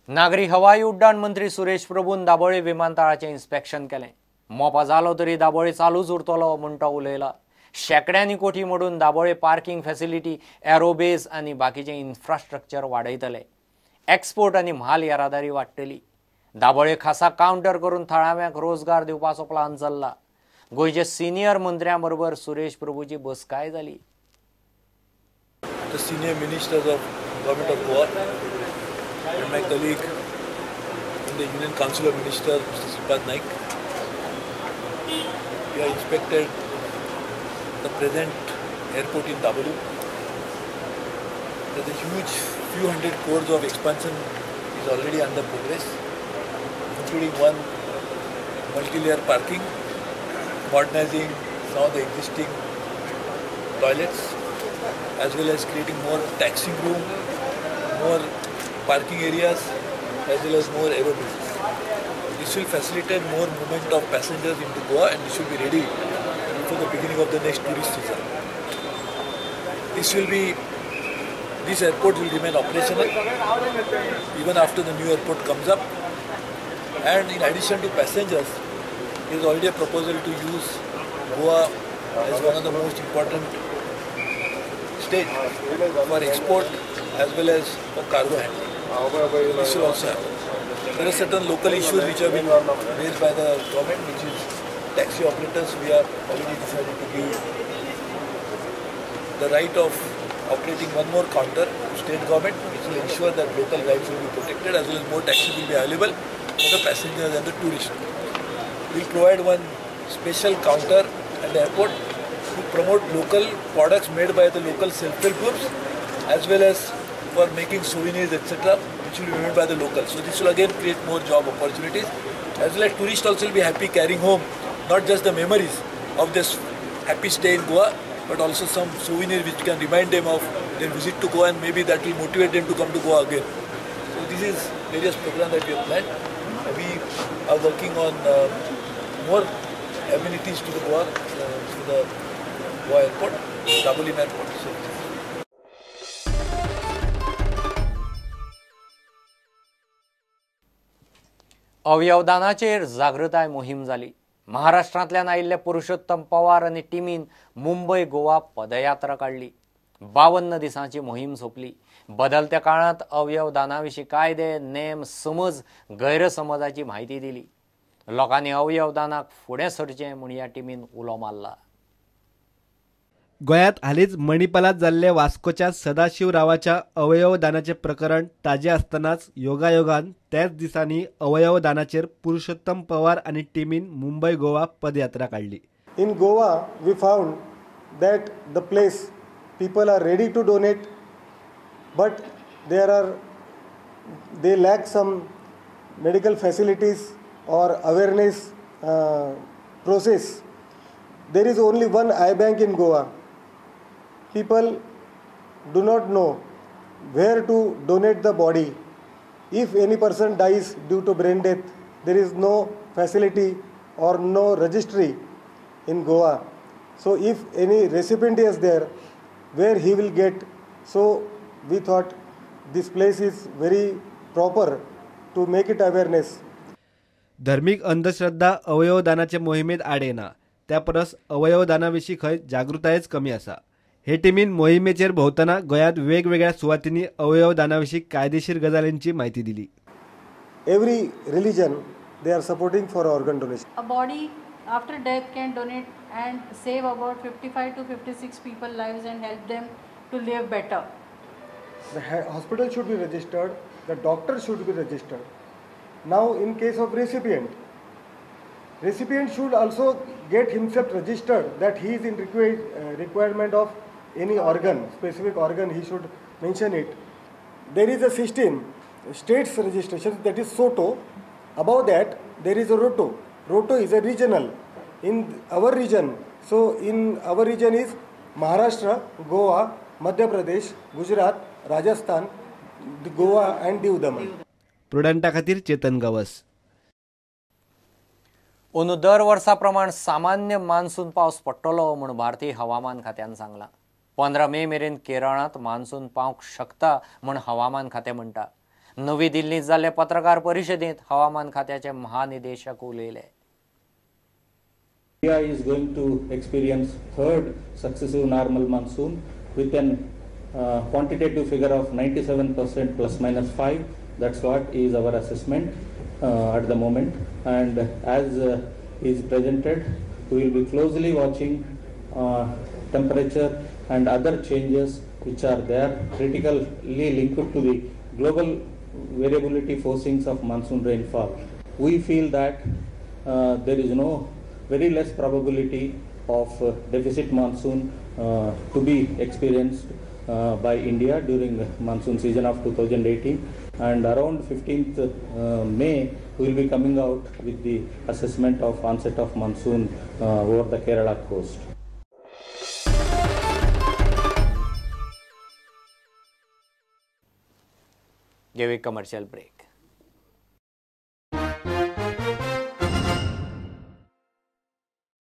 नागरी हवाई उड्डाण मंत्री सुरेश प्रभून दाबोळे विमानतळाचे इन्स्पेक्शन केले। मोपा जालो तरी दाबोळे चालूच उरतलो म्हूण तो उलयला। शेकड्यांनी कोटी मोडून दाबोळे पार्किंग फॅसिलिटी, एरोबेस आनी बाकीचे इन्फ्रास्ट्रक्चर वाडयतले। एक्सपोर्ट आनी म्हाल येरादारी वाडटली। दाबोळे खासा काउंटर करून थळाव्यांक रोजगार दिवपाचो प्लान चल्ला। गोयचे सिनियर मंत्र्यां बरोबर सुरेश प्रभूची बसकाय जाली। The senior ministers of Government of Goa and my colleague in the Union Council of Ministers, Mr. Sripad Naik, we have inspected the present airport in Daboru. There's a huge few hundred crores of expansion is already under progress, including one multi-layer parking, modernizing some of the existing toilets, as well as creating more taxiing room, more parking areas, as well as more aerobases. This will facilitate more movement of passengers into Goa, and this will be ready before the beginning of the next tourist season. This airport will remain operational even after the new airport comes up. And in addition to passengers, there is already a proposal to use Goa as one of the most important state for export as well as for cargo handling. This will also happen. There are certain local issues which have been raised by the government, which is taxi operators. We have already decided to give the right of operating one more counter to state government, which will ensure that local rights will be protected as well as more taxis will be available for the passengers and the tourists. We will provide one special counter at the airport to promote local products made by the local self-help groups, as well as for making souvenirs, etc., which will be made by the locals. So this will again create more job opportunities, as well as tourists also will be happy carrying home not just the memories of this happy stay in Goa, but also some souvenir which can remind them of their visit to Goa, and maybe that will motivate them to come to Goa again. So this is various programs that we have planned. We are working on more amenities to the Goa, to the Goa airport, Dabolim airport. So, अवयवदानाचेर जागृताय मोहीम जाली। महाराष्ट्रांतल्यान आयिल्ले पुरुषोत्तम पवार आनी टिमीन मुंबय गोवा पदयात्रा काढली। 52 दिसांची मोहीम सोंपली। बदलत्या काळांत अवयवदानाविशीं कायदे, नेम, समज, गैरसमजाची म्हायती दिली। लोकांनी अवयवदानाक फुडें सरचें म्हूण ह्या टिमीन उलो मारला। गोंयांत हालींच मणिपालात जाल्ले वास्कोच्या सदाशिवरावाच्या अवयवदानाचे प्रकरण ताजे आसतनाच योगायोगान त्याच दिसांनी अवयवदानाचेर पुरुषोत्तम पवार आनी टिमीन मुंबय गोवा पदयात्रा काढली। In Goa, we found that the place people are ready to donate, but they lack some medical facilities or awareness process. There is only one eye bank in Goa. People do not know where to donate the body. If any person dies due to brain death, there is no facility or no registry in Goa. So if any recipient is there, where he will get? So we thought this place is very proper to make it awareness. धर्मीक अंधश्रद्धा अवयवदानाचे मोहिमेत आडेना, त्या परस अवयवदानाविशीं खंय जागृतायच कमी आसा। हे टिमीन मोहिमेचेर भोंवतना गोंयांत वेगवेगळ्या सुवातींनी अवयवदानाविशीं कायदेशीर गजालींची म्हायती दिली। Every religion, they are supporting for organ donation. A body after death can donate and save about 55 to 56 people's lives and help them to live better. The hospital should be registered, the doctor should be registered. Now in case of recipient should also get himself registered that he is in requirement of any organ, specific organ, he should mention it. There is a system, states registration, that is SOTO. Above that there is a ROTO. ROTO is a regional in our region. So in our region is Maharashtra, Goa, Madhya Pradesh, Gujarat, Rajasthan, Goa and Diu Daman. प्रुडंटा खातीर चेतन गवस। अंदू दर वर्सा प्रमाण सामान्य monsoon पावस पडटलो म्हूण भारतीय हवामान खात्यान सांगलां। 15 मे मेरेन केरळांत मान्सून पावंक शकता म्हूण हवामान खातें म्हणटा। नवी दिल्लीत जाल्ले पत्रकार परिशदेंत हवामान खात्याचे महानिदेशक उलयले. India is going to experience third successive normal monsoon with an quantitative figure of 97% plus minus 5. That's what is our assessment at the moment. And as is presented, we will be closely watching temperature and other changes which are there critically linked to the global variability forcings of monsoon rainfall. We feel that there is very less probability of deficit monsoon to be experienced by India during the monsoon season of 2018, and around 15th May we will be coming out with the assessment of onset of monsoon over the Kerala coast. Give a commercial break.